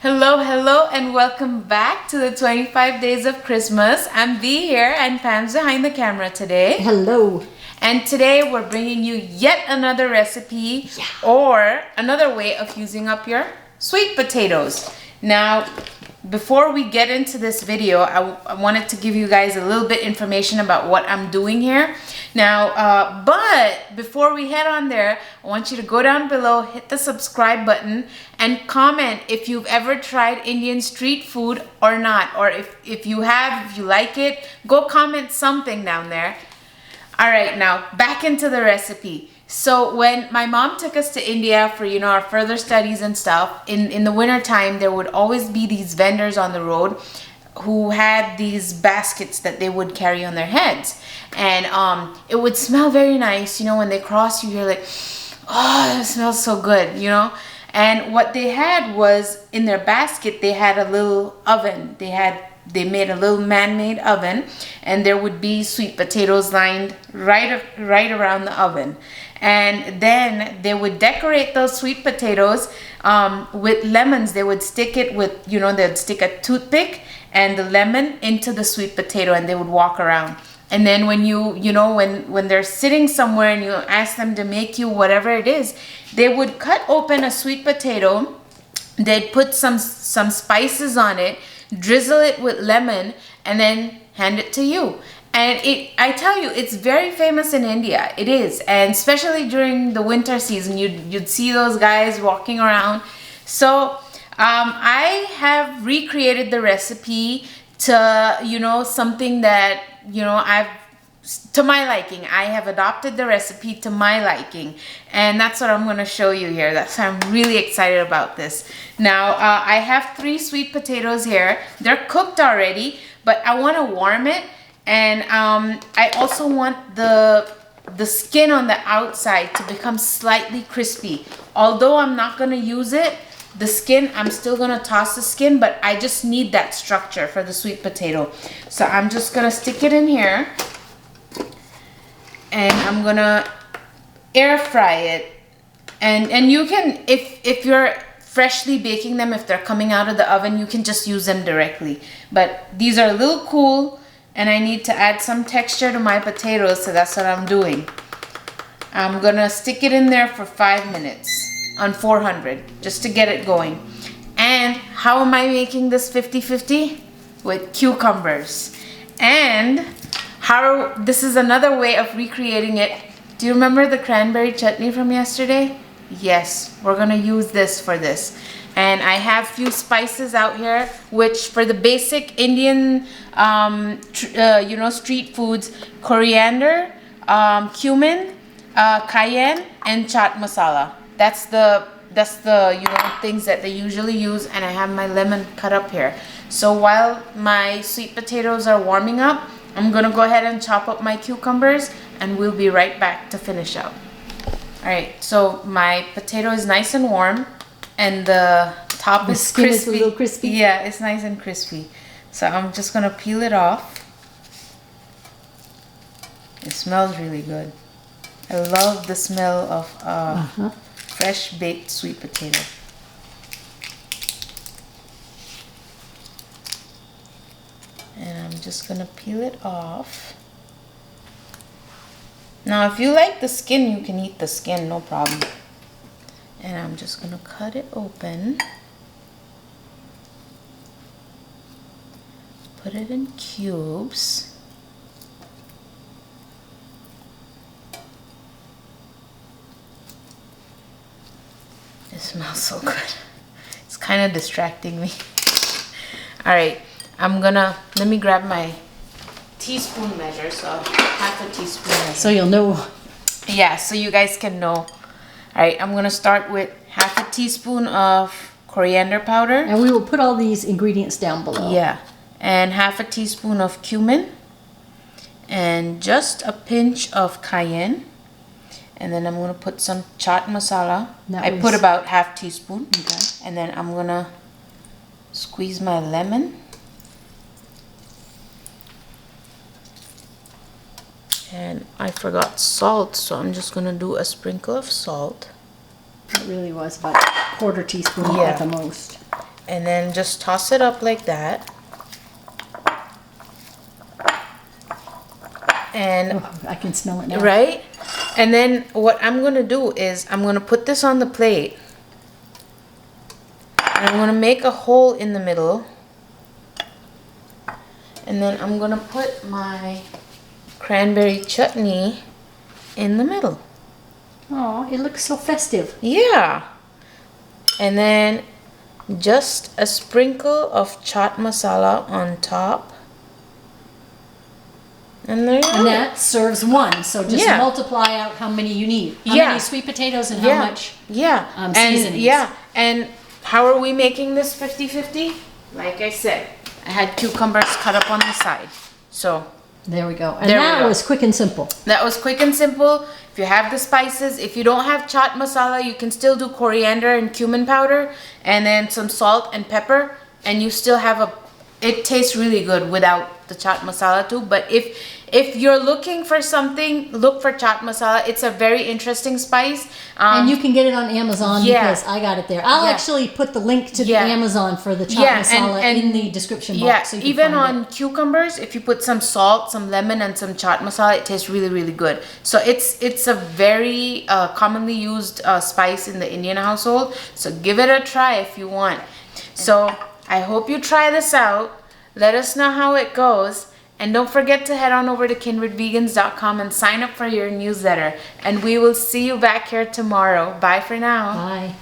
Hello, and welcome back to the 25 Days of Christmas. I'm Vee here, and Pam's behind the camera today. Hello. And today we're bringing you yet another recipe or another way of using up your sweet potatoes. Now, before we get into this video, I wanted to give you guys a little bit information about what I'm doing here. Now, but before we head on there, I want you to go down below, hit the subscribe button, and comment if you've ever tried Indian street food or not. Or if you have, if you like it, go comment something down there. All right, now back into the recipe. So when my mom took us to India for, our further studies and stuff, in the winter time, there would always be these vendors on the road who had these baskets that they would carry on their heads. And it would smell very nice. When they cross you, you're like, oh, it smells so good, And what they had was, in their basket, they had a little oven. They made a little man-made oven, and there would be sweet potatoes lined right around the oven. And then they would decorate those sweet potatoes with lemons. They would stick it with, they'd stick a toothpick and the lemon into the sweet potato, and they would walk around. And then when when they're sitting somewhere and you ask them to make you whatever it is, they would cut open a sweet potato. They'd put some spices on it, drizzle it with lemon, and then hand it to you. And I tell you, it's very famous in India. It is. And especially during the winter season, you'd see those guys walking around. So I have recreated the recipe to, something that, to my liking. I have adopted the recipe to my liking, and that's what I'm going to show you here. That's why I'm really excited about this. Now, I have 3 sweet potatoes here. They're cooked already, but I want to warm it, and I also want the skin on the outside to become slightly crispy. Although I'm not going to use it, the skin, I'm still going to toss the skin, but I just need that structure for the sweet potato. So I'm just going to stick it in here. And I'm gonna air fry it, and you can, if you're freshly baking them, if they're coming out of the oven, you can just use them directly. But these are a little cool, and I need to add some texture to my potatoes, so that's what I'm doing. I'm gonna stick it in there for 5 minutes on 400 just to get it going. And how am I making this 50-50? With cucumbers. And this is another way of recreating it. Do you remember the cranberry chutney from yesterday? Yes, we're gonna use this for this. And I have few spices out here, which for the basic Indian, street foods: coriander, cumin, cayenne, and chaat masala. That's the things that they usually use. And I have my lemon cut up here. So while my sweet potatoes are warming up, I'm gonna go ahead and chop up my cucumbers, and we'll be right back to finish up. All right, so my potato is nice and warm, and the top is crispy. Is a little crispy. Yeah, it's nice and crispy. So I'm just gonna peel it off. It smells really good. I love the smell of fresh baked sweet potato. And I'm just gonna peel it off. Now, if you like the skin, you can eat the skin, no problem. And I'm just gonna cut it open. Put it in cubes. It smells so good. It's kind of distracting me. All right. Let me grab my teaspoon measure, so half a teaspoon measure. So you'll know. Yeah, so you guys can know. All right, I'm gonna start with half a teaspoon of coriander powder. And we will put all these ingredients down below. Yeah, and half a teaspoon of cumin, and just a pinch of cayenne. And then I'm gonna put some chaat masala. I put about half teaspoon. Okay. And then I'm gonna squeeze my lemon. And I forgot salt, so I'm just gonna do a sprinkle of salt. It really was about a quarter teaspoon at the most. And then just toss it up like that. And Oh, I can smell it now. right? And then what I'm gonna do is I'm gonna put this on the plate. And I'm gonna make a hole in the middle. And then I'm gonna put my cranberry chutney in the middle. Oh, it looks so festive. Yeah. And then just a sprinkle of chaat masala on top. And there you And go. that serves one. So just Yeah. multiply out how many you need. How Yeah. many sweet potatoes and Yeah. how much Yeah. And seasonings. yeah. And how are we making this 50-50? Like I said, I had cucumbers cut up on the side. So There we go. And There we that go. was quick and simple. that was quick and simple. If you have the spices, if you don't have chaat masala, you can still do coriander and cumin powder and then some salt and pepper, and you still have it tastes really good without the chaat masala too. But if you're looking for something, look for chaat masala. It's a very interesting spice. And you can get it on Amazon yeah. because I got it there. I'll Yeah. actually put the link to the Yeah. Amazon for the chaat Yeah, masala and- in the description box. Yeah, So you can even find on cucumbers, if you put some salt, some lemon, and some chaat masala, it tastes really, really good. So it's a very commonly used spice in the Indian household. So give it a try if you want. So I hope you try this out. Let us know how it goes. And don't forget to head on over to kindredvegans.com and sign up for your newsletter. And we will see you back here tomorrow. Bye for now. Bye.